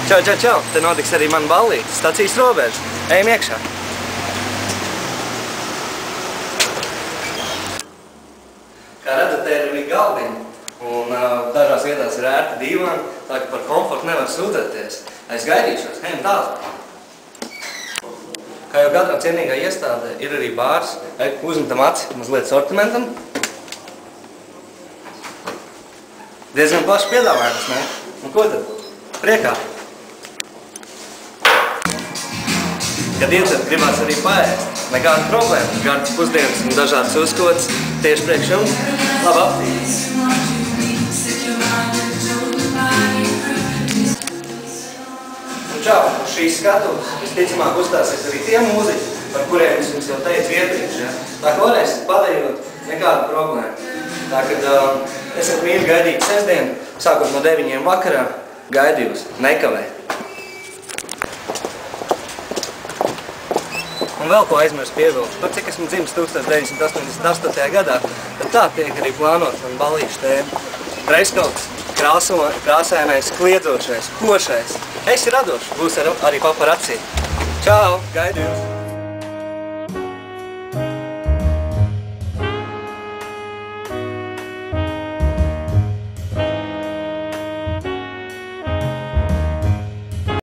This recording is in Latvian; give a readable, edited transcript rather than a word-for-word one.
Čau, čau, čau! Te notiks arī mana ballīte, stacijas robeža. Ejam iekšā. Kā redzat, te ir arī galdiņi. Un dažās vietās ir ērti dīvāni, tā ka par komfortu nevar sūdzēties. Es gaidīšos, ejam tālāk. Kā jau katrā cienīgā iestādē, ir arī bārs. Uzmetam aci mazliet sortimentam. Diezgan plašs piedāvājums, ne? Un ko tad? Priekā! Kad iecerat, gribās arī paēst. Nekāda problēma. Gardas pusdienas un dažādas uzkodas tieši priekš jums. Labu aptīti! Un čau, uz šīs skatuves visticamāk uzstāsies arī tie mūziķi, par kuriem es jums jau teicu iepriekš. Ja? Tā kā varēsiet padējot, nekāda problēma. Tā kad esat mīļi gaidīt sestdienu, sākot no 9 vakarā, gaidu jūs, nekavēt. Un vēl ko aizmirst pievilkt, par cik esmu dzimis 1988. gadā, tad tā tiek arī plānot man ballīšu tēma. Dreskauts, krāsainais, kliedzošais, košais. Esi radošs, būs arī paparacī. Čau, gaidu jūs!